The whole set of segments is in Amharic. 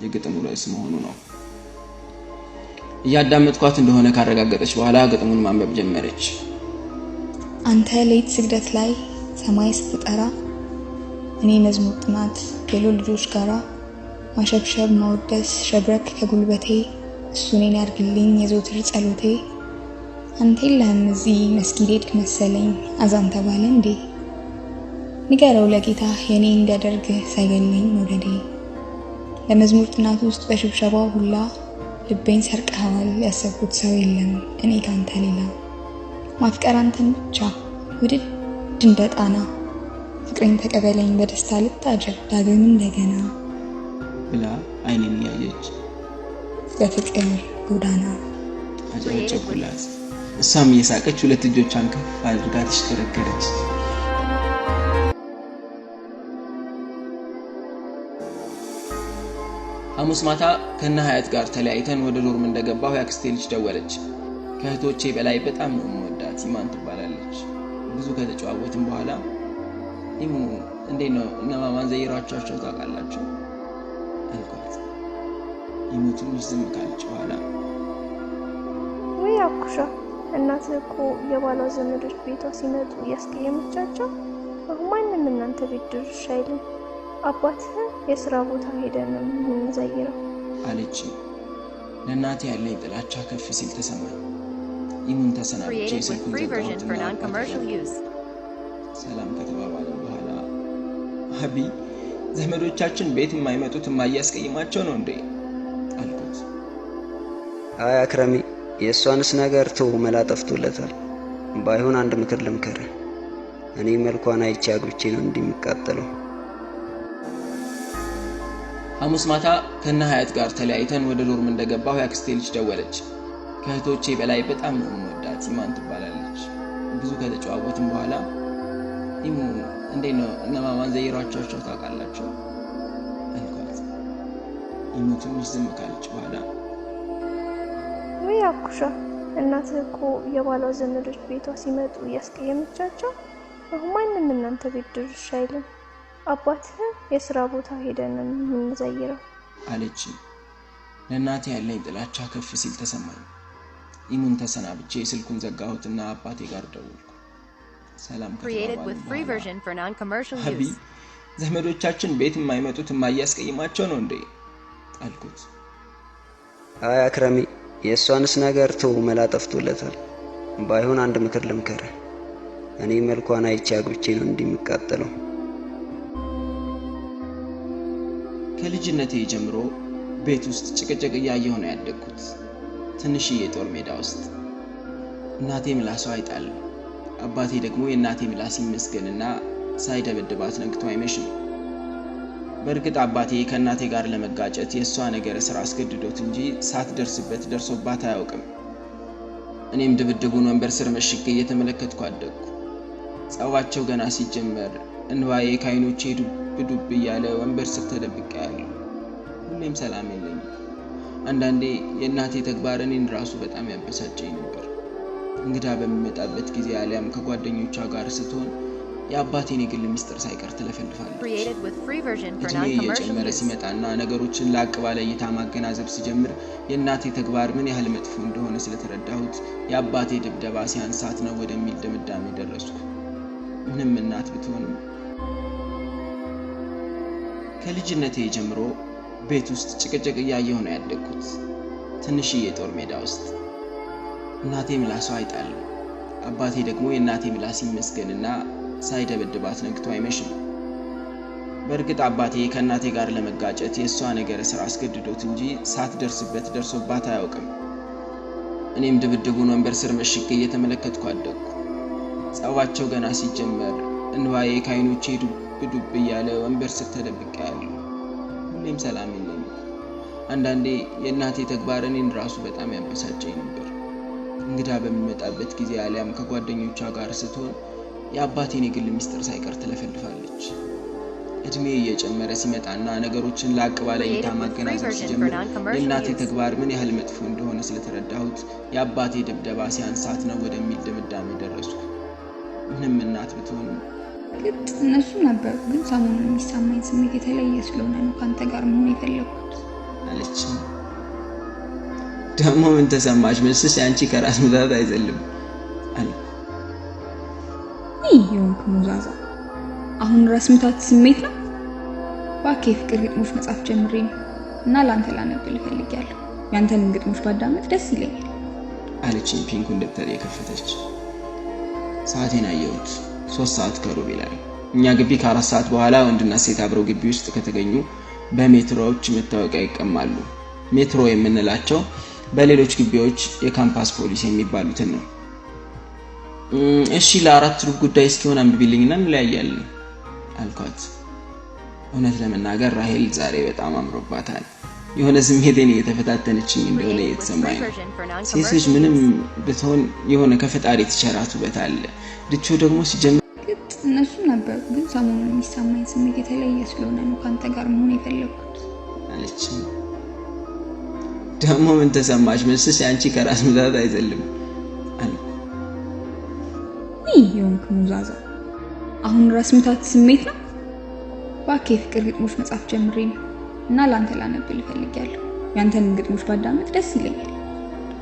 የግጥሙ ርዕስ መሆኑ ነው። እያዳመጥኳት እንደሆነ ካረጋገጠች በኋላ ግጥሙን ማንበብ ጀመረች። አንተ ሌት ስግደት ላይ ሰማይ ስትጠራ እኔ መዝሙር ጥናት ከሌሎ ልጆች ጋራ ማሸብሸብ ማውደስ ሸብረክ ከጉልበቴ እሱ እኔን ያርግልኝ የዘውትር ጸሎቴ። አንተ የለህም እዚህ መስጊድ ሄድክ መሰለኝ አዛን ተባለ እንዴ? ንገረው ለጌታ የኔ እንዲያደርግ ሳይገለኝ መውደዴ። ለመዝሙር ጥናት ውስጥ በሽብሸባው ሁላ ልቤን ሰርቀሃል ያሰብኩት ሰው የለም እኔ ካንተ ሌላ። ማፍቀር አንተን ብቻ ውድድ እንደ ጣና ፍቅሬን ተቀበለኝ በደስታ ልታጀብ ዳግም እንደገና ብላ አይኔን ያየች በፍቅር ጎዳና አጨበጨብኩላት። እሷም እየሳቀች ሁለት እጆቿን ከፍ አድርጋ ተሽከረከረች። ሐሙስ ማታ ከነ ሀያት ጋር ተለያይተን ወደ ዶርም እንደገባሁ ያክስቴ ልጅ ደወለች። ከእህቶቼ በላይ በጣም ነው የምወዳት፣ ኢማን ትባላለች። ብዙ ከተጨዋወትን በኋላ ኢሙ እንዴት ነው እነ ማማን ዘይራቻቸው ታውቃላችሁ አልኳት። ኢሙ ትንሽ ዝም ካለች በኋላ ወይ አኩሻ እናትህ እኮ የባሏ ዘመዶች ቤቷ ሲመጡ ያስቀየመቻቸው አሁን ማንም እናንተ ቤት ድርሽ አይልም። አባትህ የሥራ ቦታ ሄደን ነው የምንዘይረው አለች። ለእናቴ ያለኝ ጥላቻ ከፍ ሲል ተሰማኝ። ኢሙን ተሰናብቼ ስልኩን ዘጋሁትና ሰላም ከተባባልን በኋላ አቢ ዘመዶቻችን ቤት የማይመጡት የማያስቀይማቸው ነው እንዴ አልኩት። አይ አክረሚ የእሷንስ ነገር ተው መላ ጠፍቶለታል። ባይሆን አንድ ምክር ልምከር። እኔ መልኳን አይቼ አግብቼ ነው እንደሚቃጠለው። ሐሙስ ማታ ከነ ሀያት ጋር ተለያይተን ወደ ዶርም እንደገባሁ ያክስቴ ልጅ ደወለች። ከእህቶቼ በላይ በጣም ነው የምወዳት፣ ኢማን ትባላለች። ብዙ ከተጨዋወትን በኋላ ኢሙ እንዴት ነው እነ ማማን ዘይራቻቸው ታውቃላችሁ አልኳት። ኢሙ ትንሽ ዝም ካለች በኋላ ወይ አኩሻ እናትህ እኮ የባሏ ዘመዶች ቤቷ ሲመጡ ያስቀየመቻቸው አሁን ማንም እናንተ ቤት ድርሽ አይልም። አባትህ የሥራ ቦታ ሄደን ነው የምንዘይረው አለች። ለእናቴ ያለኝ ጥላቻ ከፍ ሲል ተሰማኝ። ኢሙን ተሰናብቼ ስልኩን ዘጋሁትና አባቴ ጋር ደወልኩ። ሰላም ከተባባልን አቢ ዘመዶቻችን ቤት የማይመጡት የማያስቀይማቸው ነው እንዴ አልኩት። አይ አክረሚ የእሷንስ ነገር ተው መላ ጠፍቶለታል። ባይሆን አንድ ምክር ልምከር። እኔ መልኳን አይቼ አግብቼ ነው እንደሚቃጠለው። ከልጅነቴ ጀምሮ ቤት ውስጥ ጭቅጭቅ እያየሁ ነው ያደግኩት። ትንሽዬ ጦር ሜዳ ውስጥ እናቴ ምላሷ አይጣል፣ አባቴ ደግሞ የእናቴ ምላስ ይመስገንና ሳይደበድባት ነግቶ አይመሽም። በእርግጥ አባቴ ከእናቴ ጋር ለመጋጨት የእሷ ነገር ስራ አስገድዶት እንጂ ሳትደርስበት ደርሶባት አያውቅም። እኔም ድብድቡን ወንበር ስር መሽጌ እየተመለከትኩ አደግኩ። ጸባቸው ገና ሲጀመር እንባዬ ከዓይኖቼ ዱብ እያለ ወንበር ስር ተደብቄያለሁ። ሁሌም ሰላም የለኝም። አንዳንዴ የእናቴ ተግባር እኔን ራሱ በጣም ያበሳጨኝ ነበር። እንግዳ በሚመጣበት ጊዜ አሊያም ከጓደኞቿ ጋር ስትሆን የአባቴን የግል ሚስጥር ሳይቀር ትለፈልፋለች። እድሜ እየጨመረ ሲመጣና ነገሮችን ላቅ ባለ እይታ ማገናዘብ ሲጀምር የእናቴ ተግባር ምን ያህል መጥፎ እንደሆነ ስለተረዳሁት የአባቴ ድብደባ ሲያንሳት ነው ወደሚል ድምዳሜ ደረስኩ። ምንም እናት ብትሆንም ከልጅነቴ ጀምሮ ቤት ውስጥ ጭቅጭቅ እያየሁ ነው ያደግኩት። ትንሽዬ ጦር ሜዳ ውስጥ እናቴ ምላሷ አይጣል፣ አባቴ ደግሞ የእናቴ ምላስ ይመስገንና ሳይደበድባት ነግቶ አይመሽም። በእርግጥ አባቴ ከእናቴ ጋር ለመጋጨት የእሷ ነገር ስራ አስገድዶት እንጂ ሳትደርስበት ደርሶባት አያውቅም። እኔም ድብድቡን ወንበር ስር መሽጌ እየተመለከትኩ አደግኩ። ጸባቸው ገና ሲጀመር እንባዬ ከዓይኖቼ ዱብ እያለ ወንበር ስር ተደብቄያለሁ። ሁሌም ሰላም የለኝም። አንዳንዴ የእናቴ ተግባር እኔን ራሱ በጣም ያበሳጨኝ ነበር። እንግዳ በሚመጣበት ጊዜ አሊያም ከጓደኞቿ ጋር ስትሆን የአባቴን የግል ሚስጥር ሳይቀር ትለፈልፋለች። እድሜ እየጨመረ ሲመጣና ነገሮችን ላቅ ባለ እይታ ማገናዘብ ሲጀምር የእናቴ ተግባር ምን ያህል መጥፎ እንደሆነ ስለተረዳሁት የአባቴ ድብደባ ሲያንሳት ነው ወደሚል ድምዳሜ ደረስኩ። ምንም እናት ብትሆንም ግጥ እነሱ ነበሩ፣ ግን ሰሞኑን የሚሰማኝ ስሜት የተለየ ስለሆነ ነው ካንተ ጋር መሆን የፈለኩት። አለች። ደግሞ ምን ተሰማሽ? መልስሽ አንቺ ከራስ ምታት አይዘልም አልኩ። ይህ የሆንክ ሙዛዛ፣ አሁን ራስ ምታት ስሜት ነው? እባክህ የፍቅር ግጥሞች መጻፍ ጀምሬ ነው እና ላንተ ላነብል እፈልጋለሁ። ያንተን ግጥሞች ባዳመጥ ደስ ይለኛል አለችኝ ፒንኩን ደብተር የከፈተች። ሰዓቴን አየሁት። 3 ሰዓት ከሩብ ይላል። እኛ ግቢ ከ4 ሰዓት በኋላ ወንድና ሴት አብረው ግቢ ውስጥ ከተገኙ በሜትሮዎች መታወቂያ ይቀማሉ። ሜትሮ የምንላቸው በሌሎች ግቢዎች የካምፓስ ፖሊስ የሚባሉትን ነው። እሺ ለ4 ሩብ ጉዳይ እስኪሆን አንብቢልኝና እንለያያለን አልኳት። እውነት ለመናገር ራሄል ዛሬ በጣም አምሮባታል። የሆነ ስሜቴን እየተፈታተነችኝ እንደሆነ እየተሰማኝ ነው። ሴት ልጅ ምንም ብትሆን የሆነ ከፈጣሪ የተቸራት ውበት አለ። ድቾ ደግሞ ሲጀምር እነሱ ነበሩ፣ ግን ሰሞኑን የሚሰማኝ ስሜት የተለየ ስለሆነ ነው ካንተ ጋር መሆን የፈለኩት አለች። ደግሞ ምን ተሰማሽ? መልስሽ አንቺ ከራስ ምታት አይዘልም አልኩ። ይህ የሆንክ ሙዛዛ፣ አሁን ራስ ምታት ስሜት ነው? እባክህ የፍቅር ግጥሞች መጻፍ ጀምሬ ነው እና ላንተ ላነብል እፈልጋለሁ። ያንተን ግጥሞች ባዳመጥ ደስ ይለኛል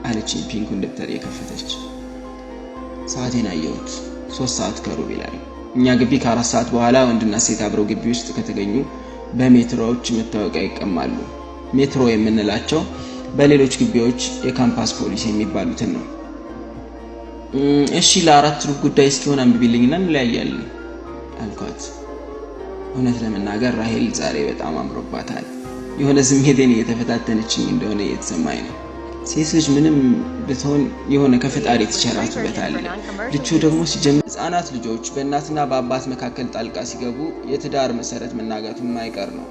አለችኝ ፒንኩን ደብተር የከፈተች። ሰዓቴን አየሁት። 3 ሰዓት ከሩብ ይላል። እኛ ግቢ ከ4 ሰዓት በኋላ ወንድና ሴት አብረው ግቢ ውስጥ ከተገኙ በሜትሮዎች መታወቂያ ይቀማሉ። ሜትሮ የምንላቸው በሌሎች ግቢዎች የካምፓስ ፖሊስ የሚባሉትን ነው። እሺ ለ4 ሩብ ጉዳይ እስኪሆን አንብቢልኝና እንለያያለን አልኳት። እውነት ለመናገር ራሄል ዛሬ በጣም አምሮባታል። የሆነ ስሜቴን እየተፈታተነችኝ እንደሆነ እየተሰማኝ ነው። ሴት ልጅ ምንም ብትሆን የሆነ ከፈጣሪ የተቸራት ውበት አለ። ድቾ ደግሞ ሲጀምር ህፃናት ልጆች በእናትና በአባት መካከል ጣልቃ ሲገቡ የትዳር መሰረት መናጋቱ የማይቀር ነው።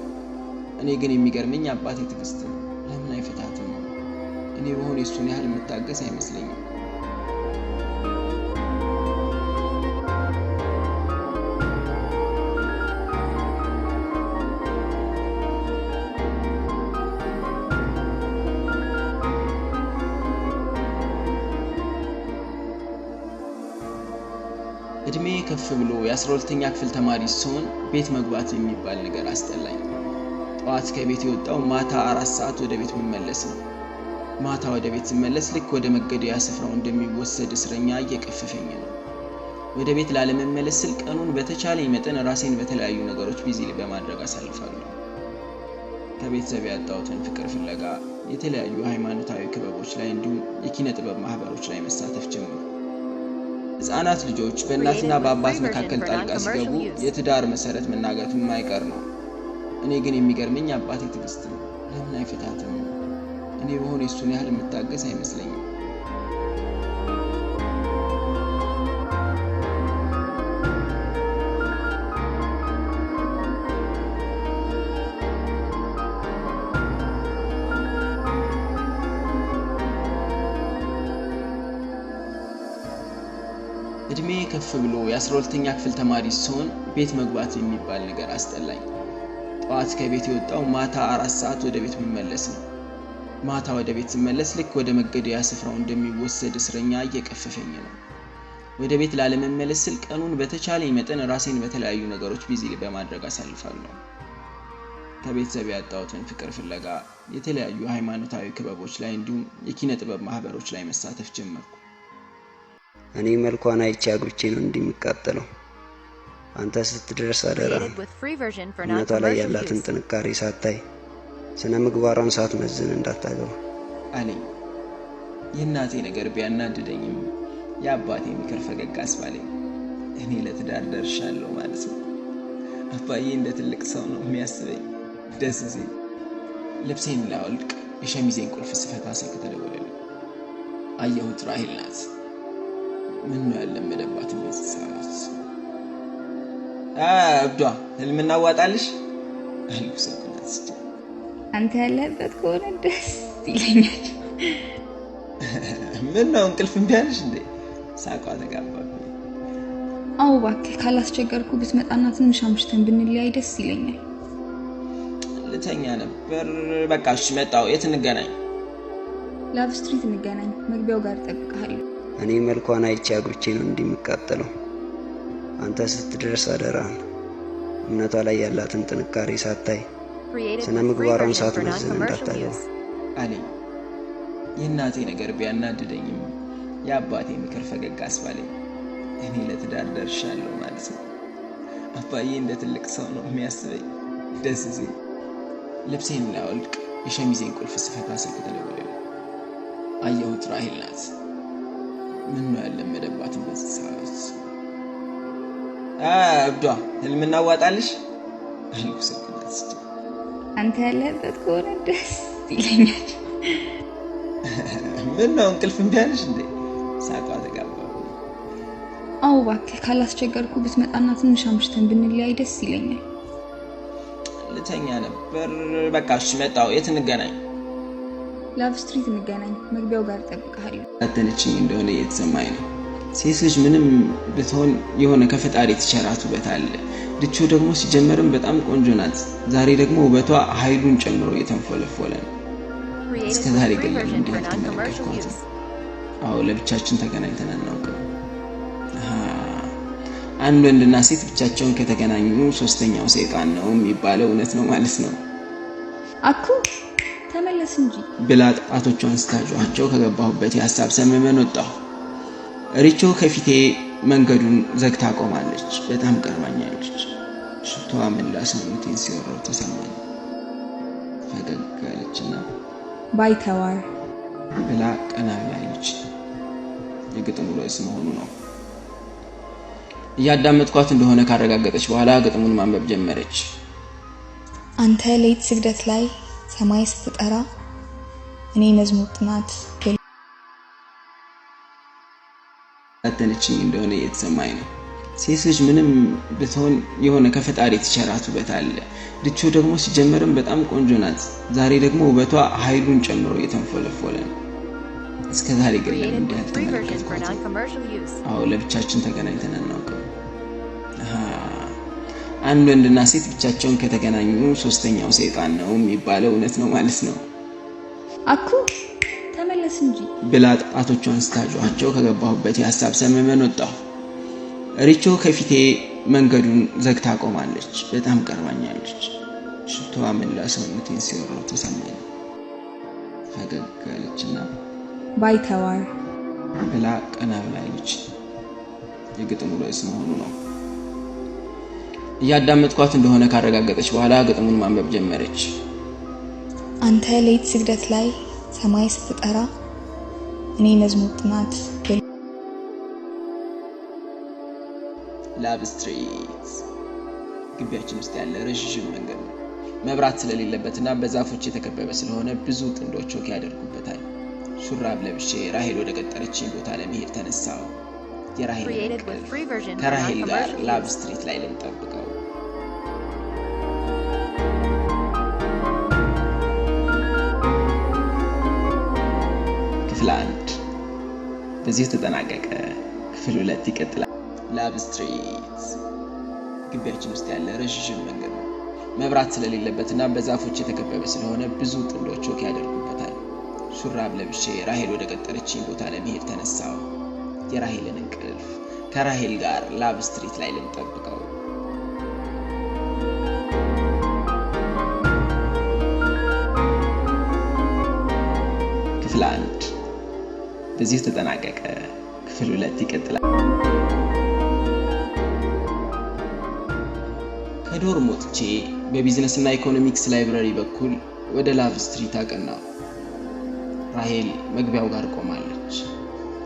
እኔ ግን የሚገርመኝ አባቴ ትዕግስት ነው። ለምን አይፈታትም? እኔ በሆነ የሱን ያህል የምታገስ አይመስለኝም። እድሜ ከፍ ብሎ የ12ኛ ክፍል ተማሪ ሲሆን ቤት መግባት የሚባል ነገር አስጠላኝ። ጠዋት ከቤት የወጣው ማታ 4 ሰዓት ወደ ቤት መመለስ ነው። ማታ ወደ ቤት ስመለስ ልክ ወደ መገደያ ስፍራው እንደሚወሰድ እስረኛ እየቀፈፈኝ ነው። ወደ ቤት ላለመመለስ ስል ቀኑን በተቻለኝ መጠን ራሴን በተለያዩ ነገሮች ቢዚ በማድረግ አሳልፋለሁ። ከቤተሰብ ያጣሁትን ፍቅር ፍለጋ የተለያዩ ሃይማኖታዊ ክበቦች ላይ እንዲሁም የኪነ ጥበብ ማህበሮች ላይ መሳተፍ ጀመርኩ። ህፃናት ልጆች በእናትና በአባት መካከል ጣልቃ ሲገቡ የትዳር መሰረት መናጋቱ የማይቀር ነው። እኔ ግን የሚገርመኝ አባቴ ትዕግስት ነው። ለምን አይፈታትም? እኔ በሆነ የሱን ያህል የምታገስ አይመስለኝም። እድሜ ከፍ ብሎ የ12ኛ ክፍል ተማሪ ሲሆን ቤት መግባት የሚባል ነገር አስጠላኝ። ጠዋት ከቤት የወጣው ማታ 4 ሰዓት ወደ ቤት መመለስ ነው። ማታ ወደ ቤት ስመለስ ልክ ወደ መገደያ ስፍራው እንደሚወሰድ እስረኛ እየቀፈፈኝ ነው። ወደ ቤት ላለመመለስ ስል ቀኑን በተቻለኝ መጠን ራሴን በተለያዩ ነገሮች ቢዚ በማድረግ አሳልፋለሁ። ከቤተሰብ ያጣሁትን ፍቅር ፍለጋ የተለያዩ ሃይማኖታዊ ክበቦች ላይ እንዲሁም የኪነ ጥበብ ማህበሮች ላይ መሳተፍ ጀመርኩ። እኔ መልኳን አይቼ አግብቼ ነው እንደሚቃጠለው። አንተ ስትደርስ አደራ እምነቷ ላይ ያላትን ጥንካሬ ሳታይ ስነ ምግባሯን ሳትመዝን እንዳታገባ አለኝ። የእናቴ ነገር ቢያናድደኝም የአባቴ ምክር ፈገግ አስባለኝ። እኔ ለትዳር ደርሻለሁ ማለት ነው። አባዬ እንደ ትልቅ ሰው ነው የሚያስበኝ። ደስ ሲል ልብሴን ላወልቅ የሸሚዜን ቁልፍ ስፈታ ስልክ ተደወለልኝ። አየሁት፣ ራሄል ናት። ምን ነው ያለመደባት መሰሳት? እብዷ ህልም እናዋጣልሽ አልኩ ስልኩን አንስቼ። አንተ ያለበት ከሆነ ደስ ይለኛል። ምን ነው እንቅልፍ እምቢ አለሽ እንዴ? ሳቋ ተጋባብኝ። አዎ እባክህ ካላስቸገርኩ ብትመጣና ትንሽ አምሽተን ብንለያይ ደስ ይለኛል። ልተኛ ነበር። በቃ እሺ መጣሁ። የት እንገናኝ? ላቭ ስትሪት እንገናኝ። መግቢያው ጋር እጠብቅሃለሁ። እኔ መልኳን አይቼ አግብቼ ነው እንደሚቃጠለው። አንተ ስትደርስ አደራ እምነቷ ላይ ያላትን ጥንካሬ ሳታይ ስነ ምግባሯን ሳትመዝን እንዳታገባ አለኝ። የእናቴ ነገር ቢያናድደኝም የአባቴ ምክር ፈገግ አስባለኝ። እኔ ለትዳር ደርሻለሁ ማለት ነው። አባዬ እንደ ትልቅ ሰው ነው የሚያስበኝ። ደስ ሲል ልብሴን ላወልቅ የሸሚዜን ቁልፍ ስፈታ ስልክ ተደወለ። አየሁት፣ ራሄል ናት። ምን ነው ያለመደባትን በዚህ ሰዓት? እብዷ ህልም እናዋጣልሽ አልኩ ስልክ አንስቼ። አንተ ያለበት ከሆነ ደስ ይለኛል። ምን ነው እንቅልፍ እምቢ አለሽ እንዴ? ሳቋ ተጋባ። አዎ እባክህ ካላስቸገርኩ ብትመጣና ትንሽ አምሽተን ብንለያይ ደስ ይለኛል። ልተኛ ነበር። በቃ እሺ መጣሁ። የት እንገናኝ? ላቭ ስትሪት እንገናኝ። መግቢያው ጋር እጠብቅሃለሁ። አተነችኝ እንደሆነ እየተሰማኝ ነው። ሴት ልጅ ምንም ብትሆን የሆነ ከፈጣሪ የተቸራት ውበት አለ። ልቾ ደግሞ ሲጀመርም በጣም ቆንጆ ናት። ዛሬ ደግሞ ውበቷ ኃይሉን ጨምሮ እየተንፎለፎለ ነው። እስከ ዛሬ ግን ለምን እንዲህ አልተመለከትኳትም? አዎ ለብቻችን ተገናኝተን አናውቅም። አንድ ወንድና ሴት ብቻቸውን ከተገናኙ ሶስተኛው ሰይጣን ነው የሚባለው እውነት ነው ማለት ነው። አኩ ተመለስ እንጂ ብላ ጣቶቿን ስታጇቸው ከገባሁበት የሀሳብ ሰመመን ወጣሁ። ሪቾ ከፊቴ መንገዱን ዘግታ ቆማለች። በጣም ቀርባኛለች። ሽቶዋ መላ ሰውነቴን ሲወረው ተሰማኝ። ፈገግ አለችና ባይተዋር ብላ ቀና ብላለች። የግጥሙ ርዕስ መሆኑ ነው። እያዳመጥኳት እንደሆነ ካረጋገጠች በኋላ ግጥሙን ማንበብ ጀመረች። አንተ ሌት ስግደት ላይ ሰማይ ስትጠራ እኔ መዝሙር ጥናት አተነችኝ እንደሆነ እየተሰማኝ ነው። ሴት ልጅ ምንም ብትሆን የሆነ ከፈጣሪ የተቸራት ውበት አለ። ልቾ ደግሞ ሲጀመርም በጣም ቆንጆ ናት። ዛሬ ደግሞ ውበቷ ኃይሉን ጨምሮ እየተንፎለፎለ ነው። እስከ ዛሬ ግን ለምን እንዲህ አልተመለከትኳትም? አዎ ለብቻችን ተገናኝተን አናውቅም። አንድ ወንድና ሴት ብቻቸውን ከተገናኙ ሶስተኛው ሰይጣን ነው የሚባለው እውነት ነው ማለት ነው። አኩ ተመለስ እንጂ ብላ ጣቶቿን ስታጇቸው ከገባሁበት የሀሳብ ሰመመን ወጣሁ። ሪቾ ከፊቴ መንገዱን ዘግታ ቆማለች። በጣም ቀርባኛለች። ሽቶዋ መላ ሰውነቴን ሲወረው ተሰማኝ። ፈገግ አለችና ባይተዋር ብላ ቀና ብላለች። የግጥሙ ርዕስ መሆኑ ነው። እያዳመጥኳት እንደሆነ ካረጋገጠች በኋላ ግጥሙን ማንበብ ጀመረች። አንተ ሌት ስግደት ላይ ሰማይ ስትጠራ እኔ መዝሙር ጥናት ላቭ ስትሪት ግቢያችን ውስጥ ያለ ረዥም መንገድ ነው። መብራት ስለሌለበትና በዛፎች የተከበበ ስለሆነ ብዙ ጥንዶች ወክ ያደርጉበታል። ሹራብ ለብሼ ራሄል ወደ ቀጠረችኝ ቦታ ለመሄድ ተነሳው። የራሄል ከራሄል ጋር ላቭ ስትሪት ላይ ልንጠብቀው። ክፍል 1 በዚህ ተጠናቀቀ። ክፍል 2 ይቀጥላል። ላቭ ስትሪት ግቢያችን ውስጥ ያለ ረዥም መንገድ ነው። መብራት ስለሌለበትና በዛፎች የተከበበ ስለሆነ ብዙ ጥንዶች ወክ ያደርጉበታል። ሹራብ ለብሼ ራሄል ወደ ቀጠረችኝ ቦታ ለመሄድ ተነሳው። የራሄልን እንቅልፍ ከራሄል ጋር ላቭ ስትሪት ላይ ልንጠብቀው። ክፍል 1 በዚህ ተጠናቀቀ። ክፍል 2 ይቀጥላል። ከዶርም ወጥቼ በቢዝነስ እና ኢኮኖሚክስ ላይብረሪ በኩል ወደ ላቭ ስትሪት አቀናሁ። ራሄል መግቢያው ጋር ቆማለች።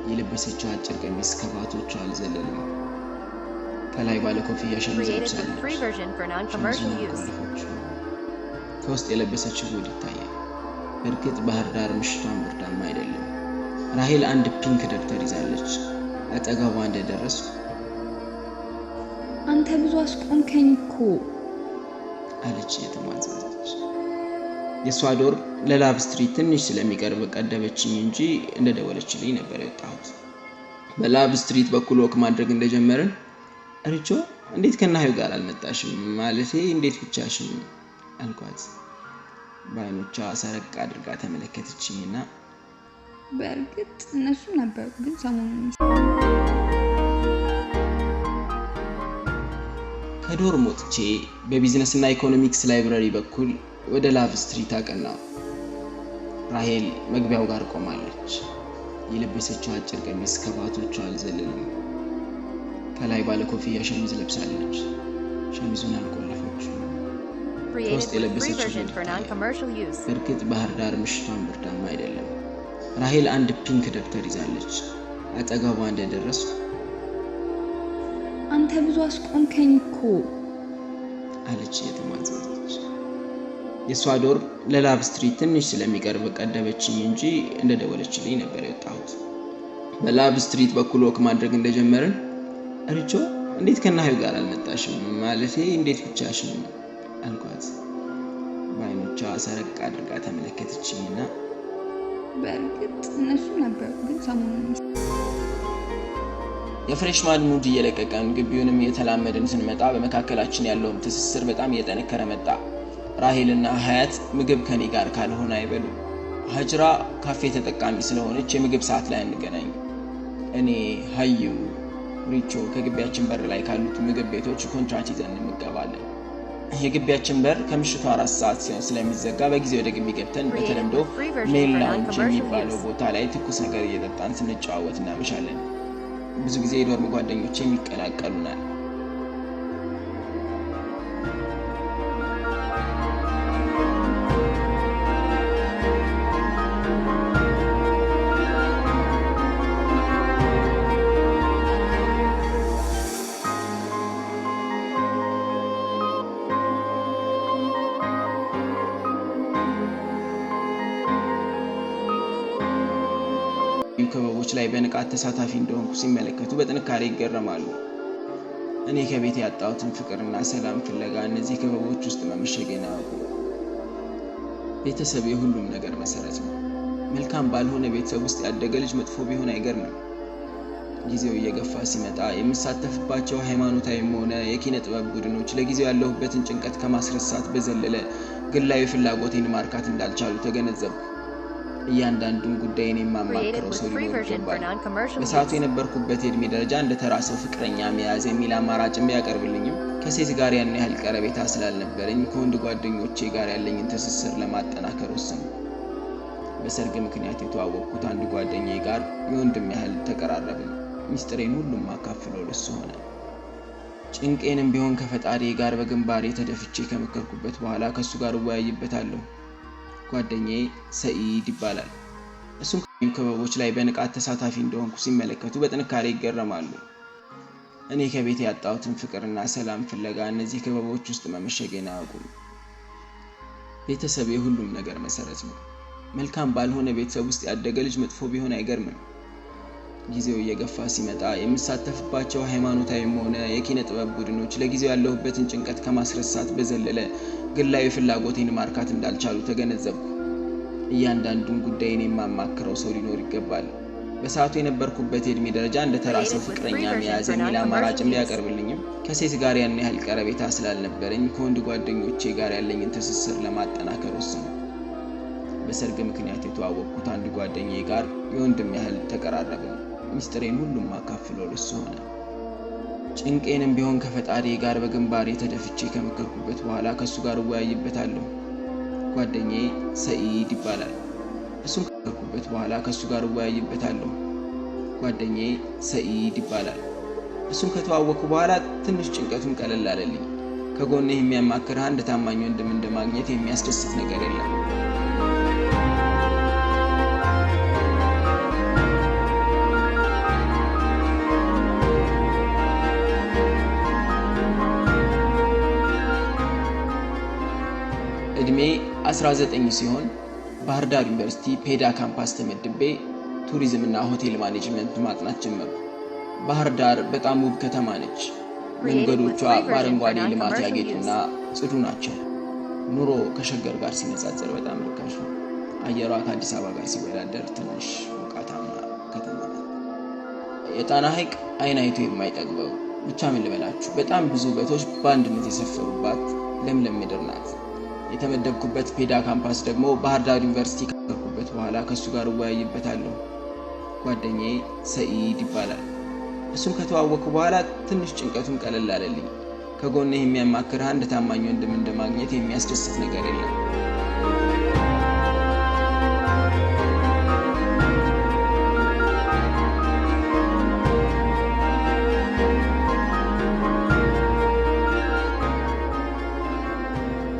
የለበሰችው አጭር ቀሚስ ከባቶቿ አልዘለለም። ከላይ ባለ ኮፍያ ሸሚዝ ለብሳለች። ከውስጥ የለበሰችው ጉድ ይታያል። በእርግጥ ባህር ዳር ምሽቷን ብርዳማ አይደለም። ራሄል አንድ ፒንክ ደብተር ይዛለች። አጠገቧ እንደደረሱ አንተ ብዙ አስቆምከኝ እኮ አለች እየተማጸነች። የሷ ዶር ለላቭ ስትሪት ትንሽ ስለሚቀርብ ቀደመችኝ እንጂ እንደደወለችልኝ ነበር የወጣሁት። በላቭ ስትሪት በኩል ወክ ማድረግ እንደጀመርን ሪቾ እንዴት ከናዩ ጋር አልመጣሽም? ማለቴ እንዴት ብቻሽን አልኳት። በዓይኖቿ ሰረቅ አድርጋ ተመለከተችኝና በእርግጥ እነሱ ነበሩ፣ ግን ሰሞኑን ከዶርም ወጥቼ በቢዝነስ እና ኢኮኖሚክስ ላይብረሪ በኩል ወደ ላቭ ስትሪት አቀናው። ራሄል መግቢያው ጋር ቆማለች። የለበሰችው አጭር ቀሚስ ከባቶቿ አልዘለለም። ከላይ ባለ ኮፍያ ሸሚዝ ለብሳለች። ሸሚዙን አልቆለፈችም። ከውስጥ የለበሰችው በእርግጥ ባህር ዳር ምሽቷን ብርዳማ አይደለም። ራሄል አንድ ፒንክ ደብተር ይዛለች። አጠገቧ እንደደረስኩ አንተ ብዙ አስቆምከኝ እኮ አለች እየተማጸነች። የሷ ዶር ለላቭ ስትሪት ትንሽ ስለሚቀርብ ቀደበችኝ እንጂ እንደደወለችልኝ ነበር የወጣሁት። በላቭ ስትሪት በኩል ወክ ማድረግ እንደጀመርን እርቾ እንዴት ከናዩ ጋር አልመጣሽም? ማለቴ እንዴት ብቻሽን አልኳት። በዓይኖቿ ሰረቅ አድርጋ ተመለከተችኝና በእርግጥ እነሱ ነበሩ፣ ግን ሰሞኑን የፍሬሽማን ሙድ እየለቀቀን ግቢውንም እየተላመድን ስንመጣ በመካከላችን ያለውን ትስስር በጣም እየጠነከረ መጣ። ራሄልና ሀያት ምግብ ከኔ ጋር ካልሆነ አይበሉ። ሀጅራ ካፌ ተጠቃሚ ስለሆነች የምግብ ሰዓት ላይ እንገናኝ። እኔ ሀዩ ሪቾ ከግቢያችን በር ላይ ካሉት ምግብ ቤቶች ኮንትራት ይዘን እንገባለን። የግቢያችን በር ከምሽቱ 4 ሰዓት ሲሆን ስለሚዘጋ በጊዜ ወደ ግቢ ገብተን በተለምዶ ሜል ላውንጅ የሚባለው ቦታ ላይ ትኩስ ነገር እየጠጣን ስንጨዋወት እናመሻለን። ብዙ ጊዜ የዶርም ጓደኞቼ የሚቀላቀሉናል። ክበቦች ላይ በንቃት ተሳታፊ እንደሆንኩ ሲመለከቱ በጥንካሬ ይገረማሉ። እኔ ከቤት ያጣሁትን ፍቅርና ሰላም ፍለጋ እነዚህ ክበቦች ውስጥ መመሸጌን አውቁ። ቤተሰብ የሁሉም ነገር መሰረት ነው። መልካም ባልሆነ ቤተሰብ ውስጥ ያደገ ልጅ መጥፎ ቢሆን አይገርምም። ጊዜው እየገፋ ሲመጣ የምሳተፍባቸው ሃይማኖታዊም ሆነ የኪነ ጥበብ ቡድኖች ለጊዜው ያለሁበትን ጭንቀት ከማስረሳት በዘለለ ግላዊ ፍላጎቴን ማርካት እንዳልቻሉ ተገነዘብኩ። እያንዳንዱን ጉዳይን የማማክረው ሰው ሊኖር ይገባል። በሰዓቱ የነበርኩበት የእድሜ ደረጃ እንደ ተራ ሰው ፍቅረኛ መያዝ የሚል አማራጭም ቢያቀርብልኝም ከሴት ጋር ያን ያህል ቀረቤታ ስላልነበረኝ ከወንድ ጓደኞቼ ጋር ያለኝን ትስስር ለማጠናከር ወሰንኩ። በሰርግ ምክንያት የተዋወቅኩት አንድ ጓደኛዬ ጋር የወንድም ያህል ተቀራረብን። ሚስጥሬን ሁሉም አካፍለው ለሱ ሆነ። ጭንቄንም ቢሆን ከፈጣሪ ጋር በግንባሬ ተደፍቼ ከመከርኩበት በኋላ ከሱ ጋር እወያይበታለሁ። ጓደኛዬ ሰኢድ ይባላል። እሱም ክበቦች ላይ በንቃት ተሳታፊ እንደሆንኩ ሲመለከቱ በጥንካሬ ይገረማሉ። እኔ ከቤት ያጣሁትን ፍቅርና ሰላም ፍለጋ እነዚህ ክበቦች ውስጥ መመሸጌን አያውቁም። ቤተሰብ የሁሉም ነገር መሰረት ነው። መልካም ባልሆነ ቤተሰብ ውስጥ ያደገ ልጅ መጥፎ ቢሆን አይገርምም። ጊዜው እየገፋ ሲመጣ የምሳተፍባቸው ሃይማኖታዊም ሆነ የኪነ ጥበብ ቡድኖች ለጊዜው ያለሁበትን ጭንቀት ከማስረሳት በዘለለ ግላዊ ፍላጎቴን ማርካት እንዳልቻሉ ተገነዘብኩ። እያንዳንዱን ጉዳይን የማማክረው ሰው ሊኖር ይገባል። በሰዓቱ የነበርኩበት የእድሜ ደረጃ እንደ ተራ ሰው ፍቅረኛ መያዝ የሚል አማራጭም ቢያቀርብልኝም ከሴት ጋር ያን ያህል ቀረቤታ ስላልነበረኝ ከወንድ ጓደኞቼ ጋር ያለኝን ትስስር ለማጠናከር ወሰንኩ። በሰርግ ምክንያት የተዋወቅኩት አንድ ጓደኛዬ ጋር የወንድም ያህል ተቀራረብን። ሚስጥሬን ሁሉም አካፍለው ለሱ ሆነ። ጭንቄንም ቢሆን ከፈጣሪ ጋር በግንባሬ ተደፍቼ ከመከርኩበት በኋላ ከሱ ጋር እወያይበታለሁ። ጓደኛዬ ሰኢድ ይባላል። እሱን ከመከርኩበት በኋላ ከሱ ጋር እወያይበታለሁ። ጓደኛዬ ሰኢድ ይባላል። እሱን ከተዋወቅኩ በኋላ ትንሽ ጭንቀቱን ቀለል አለልኝ። ከጎንህ የሚያማክርህ አንድ ታማኝ ወንድም እንደማግኘት የሚያስደስት ነገር የለም። እድሜ 19 ሲሆን ባህር ዳር ዩኒቨርሲቲ ፔዳ ካምፓስ ተመድቤ ቱሪዝም እና ሆቴል ማኔጅመንት ማጥናት ጀመርኩ። ባህር ዳር በጣም ውብ ከተማ ነች። መንገዶቿ በአረንጓዴ ልማት ያጌጡና ጽዱ ናቸው። ኑሮ ከሸገር ጋር ሲነጻጸር በጣም ርካሽ ነው። አየሯ ከአዲስ አበባ ጋር ሲወዳደር ትንሽ ሞቃታማ ከተማ ናት። የጣና ሐይቅ አይን አይቶ የማይጠግበው ብቻ ምን ልበላችሁ፣ በጣም ብዙ ውበቶች በአንድነት የሰፈሩባት ለምለም ምድር ናት። የተመደብኩበት ፔዳ ካምፓስ ደግሞ ባህር ዳር ዩኒቨርሲቲ ከገባሁበት በኋላ ከሱ ጋር እወያይበታለሁ። ጓደኛዬ ሰኢድ ይባላል። እሱን ከተዋወቅኩ በኋላ ትንሽ ጭንቀቱን ቀለል አለልኝ። ከጎንህ የሚያማክርህ አንድ ታማኝ ወንድም እንደማግኘት የሚያስደስት ነገር የለም።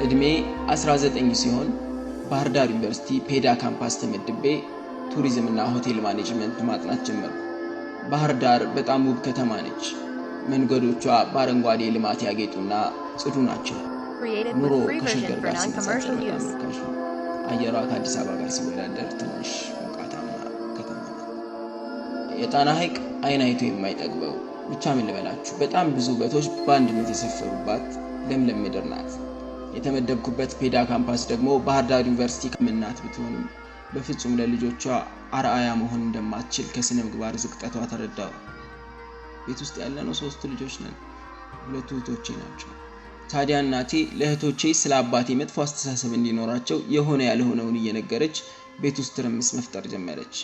እድሜ 19 ሲሆን ባህር ዳር ዩኒቨርሲቲ ፔዳ ካምፓስ ተመድቤ ቱሪዝም እና ሆቴል ማኔጅመንት ማጥናት ጀመርኩ። ባህር ዳር በጣም ውብ ከተማ ነች። መንገዶቿ በአረንጓዴ ልማት ያጌጡና ጽዱ ናቸው። ኑሮ ከሸገር ጋር ሲነጻጸር በጣም ርካሽ ነው። አየሯ ከአዲስ አበባ ጋር ሲወዳደር ትንሽ ሞቃታማ ከተማ ናት። የጣና ሐይቅ አይን አይቶ የማይጠግበው ብቻ ምን ልበላችሁ፣ በጣም ብዙ ውበቶች በአንድነት የሰፈሩባት ለምለም ምድር ናት። የተመደብኩበት ፔዳ ካምፓስ ደግሞ ባህር ዳር ዩኒቨርሲቲ ከምናት ብትሆንም በፍጹም ለልጆቿ አርአያ መሆን እንደማትችል ከስነ ምግባር ዝቅጠቷ ተረዳው። ቤት ውስጥ ያለነው 3 ልጆች ነን። 2 እህቶቼ ናቸው። ታዲያ እናቴ ለእህቶቼ ስለ አባቴ መጥፎ አስተሳሰብ እንዲኖራቸው የሆነ ያልሆነውን እየነገረች ቤት ውስጥ ትርምስ መፍጠር ጀመረች።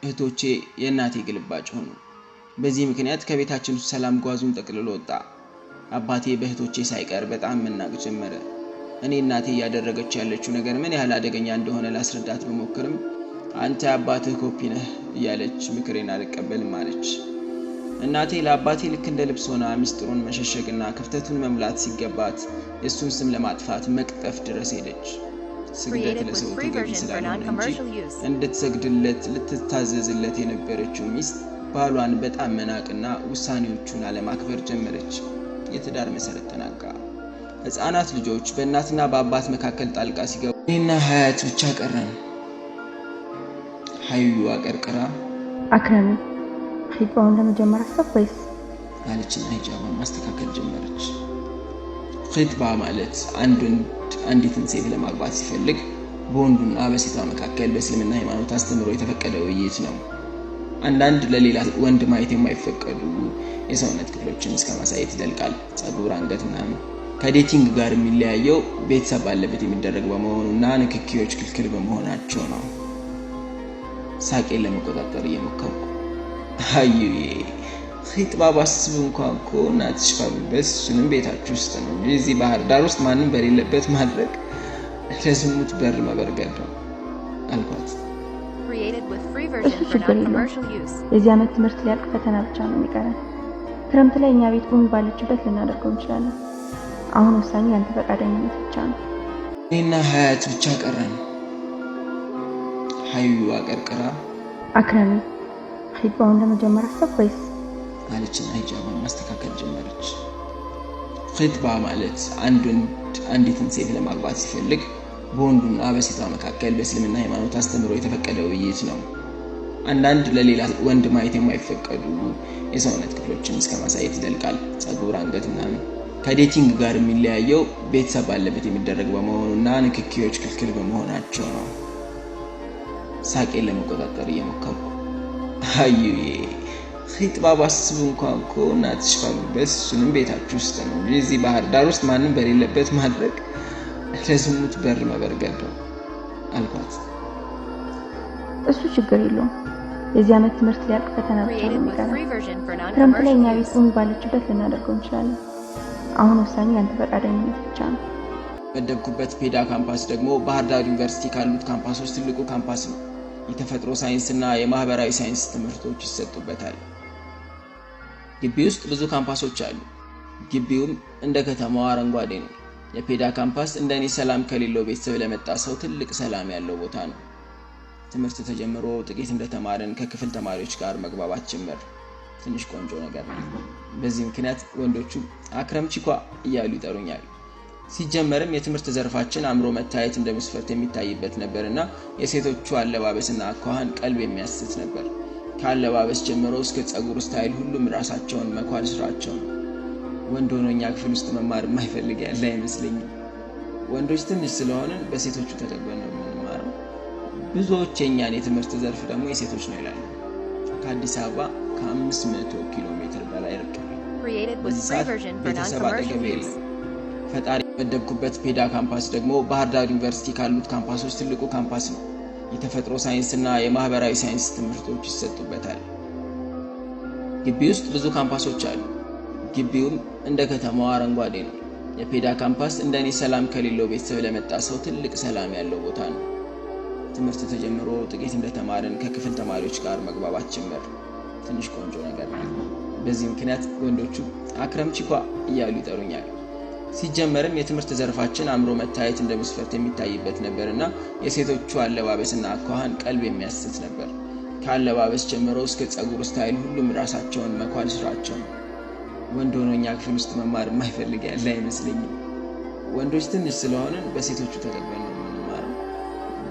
እህቶቼ የእናቴ ግልባጭ ሆኑ። በዚህ ምክንያት ከቤታችን ውስጥ ሰላም ጓዙን ጠቅልሎ ወጣ። አባቴ በእህቶቼ ሳይቀር በጣም መናቅ ጀመረ። እኔ እናቴ እያደረገች ያለችው ነገር ምን ያህል አደገኛ እንደሆነ ላስረዳት በሞክርም አንተ አባትህ ኮፒ ነህ እያለች ምክሬን አልቀበልም አለች። እናቴ ለአባቴ ልክ እንደ ልብስ ሆና ሚስጥሩን መሸሸግና ክፍተቱን መምላት ሲገባት የእሱን ስም ለማጥፋት መቅጠፍ ድረስ ሄደች። ስግደት ለሰው ተገቢ ስላልሆነ እንጂ እንድትሰግድለት ልትታዘዝለት የነበረችው ሚስት ባሏን በጣም መናቅና ውሳኔዎቹን አለማክበር ጀመረች። የትዳር መሰረት ተናጋ። ሕፃናት ልጆች በእናትና በአባት መካከል ጣልቃ ሲገቡ እኔና ሀያት ብቻ ቀረን። ሀዩ አቀርቅራ አክረሚ ኺጥባውን ለመጀመር አሰብክ ወይስ አለችና ሂጃቧን ማስተካከል ጀመረች። ኺጥባ ማለት አንድ ወንድ አንዲትን ሴት ለማግባት ሲፈልግ በወንዱና በሴቷ መካከል በእስልምና ሃይማኖት አስተምሮ የተፈቀደ ውይይት ነው። አንዳንድ ለሌላ ወንድ ማየት የማይፈቀዱ የሰውነት ክፍሎችን እስከ ማሳየት ይዘልቃል። ጸጉር፣ አንገት ምናምን። ከዴቲንግ ጋር የሚለያየው ቤተሰብ ባለበት የሚደረግ በመሆኑና ንክኪዎች ክልክል በመሆናቸው ነው። ሳቄን ለመቆጣጠር እየሞከርኩ አዩዬ ኺጥባ ባስብ እንኳን እኮ እናትሽ ባሉበት እሱንም ቤታችሁ ውስጥ ነው እንጂ እዚህ ባህር ዳር ውስጥ ማንም በሌለበት ማድረግ ለዝሙት በር መበርገድ ነው አልኳት። የዚህ ዓመት ትምህርት ሊያልቅ ፈተና ብቻ ነው የሚቀረን። ክረምት ላይ እኛ ቤት ኡሚ ባለችበት ልናደርገው እንችላለን። አሁን ወሳኙ ያንተ ፈቃደኝነት ብቻ ነው። እኔና ሀያት ብቻ ቀረን። ሀዩ አቀርቅራ አክረሚ ኺጥባውን ለመጀመር አሰብክ ወይስ አለችና ሂጃቧን ማስተካከል ጀመረች። ኺጥባ ማለት አንድ ወንድ አንዲትን ሴት ለማግባት ሲፈልግ በወንዱና በሴቷ መካከል በእስልምና ሃይማኖት አስተምሮ የተፈቀደ ውይይት ነው። አንዳንድ ለሌላ ወንድ ማየት የማይፈቀዱ የሰውነት ክፍሎችን እስከ ማሳየት ይዘልቃል። ጸጉር፣ አንገት ምናምን። ከዴቲንግ ጋር የሚለያየው ቤተሰብ ባለበት የሚደረግ በመሆኑና ንክኪዎች ክልክል በመሆናቸው ነው። ሳቄን ለመቆጣጠር እየሞከርኩ አዩዬ ኺጥባ ባስብ እንኳን እኮ እናትሽ ባሉበት እሱንም ቤታችሁ ውስጥ ነው እንጂ እዚህ ባህር ዳር ውስጥ ማንም በሌለበት ማድረግ ለዝሙት በር መበርገድ ነው አልኳት። እሱ ችግር የለውም። የዚህ ዓመት ትምህርት ሊያልቅ ፈተና ብቻ ነው የሚቀረን። ክረምት ላይ እኛ ቤት ኡሚ ባለችበት ልናደርገው እንችላለን። አሁን ወሳኙ ያንተ ፈቃደኝነት ብቻ ነው። መደብኩበት ፔዳ ካምፓስ ደግሞ ባህር ዳር ዩኒቨርሲቲ ካሉት ካምፓሶች ትልቁ ካምፓስ ነው። የተፈጥሮ ሳይንስና የማህበራዊ ሳይንስ ትምህርቶች ይሰጡበታል። ግቢ ውስጥ ብዙ ካምፓሶች አሉ። ግቢውም እንደ ከተማዋ አረንጓዴ ነው። የፔዳ ካምፓስ እንደኔ ሰላም ከሌለው ቤተሰብ ለመጣ ሰው ትልቅ ሰላም ያለው ቦታ ነው። ትምህርት ተጀምሮ ጥቂት እንደተማረን ከክፍል ተማሪዎች ጋር መግባባት ጀመር። ትንሽ ቆንጆ ነገር ነው። በዚህ ምክንያት ወንዶቹ አክረም ቺኳ እያሉ ይጠሩኛል። ሲጀመርም የትምህርት ዘርፋችን አምሮ መታየት እንደ መስፈርት የሚታይበት ነበርና የሴቶቹ አለባበስና አኳኋን ቀልብ የሚያስት ነበር። ከአለባበስ ጀምሮ እስከ ጸጉር ስታይል ሁሉም ራሳቸውን መኳል ስራቸው ነው። ወንድ ሆኖ እኛ ክፍል ውስጥ መማር የማይፈልግ ያለ አይመስለኝም። ወንዶች ትንሽ ስለሆንን በሴቶቹ ተጠግበን ነው የምንማረው። ብዙዎች የኛን የትምህርት ዘርፍ ደግሞ የሴቶች ነው ይላሉ። ከአዲስ አበባ ከ500 ኪሎ ሜትር በላይ ርቀናል። በዚህ ሰዓት ቤተሰብ አጠገቤ የለም። ፈጣሪ መደብኩበት ፔዳ ካምፓስ ደግሞ ባህር ዳር ዩኒቨርሲቲ ካሉት ካምፓሶች ትልቁ ካምፓስ ነው። የተፈጥሮ ሳይንስና የማህበራዊ ሳይንስ ትምህርቶች ይሰጡበታል። ግቢ ውስጥ ብዙ ካምፓሶች አሉ። ግቢውም እንደ ከተማዋ አረንጓዴ ነው። የፔዳ ካምፓስ እንደኔ ሰላም ከሌለው ቤተሰብ ለመጣ ሰው ትልቅ ሰላም ያለው ቦታ ነው። ትምህርት ተጀምሮ ጥቂት እንደተማርን ከክፍል ተማሪዎች ጋር መግባባት ጀመር። ትንሽ ቆንጆ ነገር ነው። በዚህ ምክንያት ወንዶቹ አክረም ቺኳ እያሉ ይጠሩኛል። ሲጀመርም የትምህርት ዘርፋችን አምሮ መታየት እንደ መስፈርት የሚታይበት ነበርና የሴቶቹ አለባበስና አኳኋን ቀልብ የሚያስት ነበር። ከአለባበስ ጀምሮ እስከ ጸጉር ስታይል ሁሉም ራሳቸውን መኳል ስራቸው ነው። ወንድ ሆኖ እኛ ክፍል ውስጥ መማር የማይፈልግ ያለ አይመስለኝም። ወንዶች ትንሽ ስለሆንን በሴቶቹ ተጠቅመን ነው የምንማረው።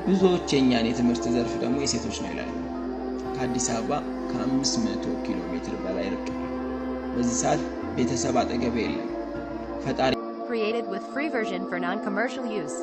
ብዙዎች የእኛን የትምህርት ዘርፍ ደግሞ የሴቶች ነው ይላሉ። ከአዲስ አበባ ከ500 ኪሎ ሜትር በላይ ርቅ። በዚህ ሰዓት ቤተሰብ አጠገቤ የለም። ፈጣሪ Created with free version for non-commercial use.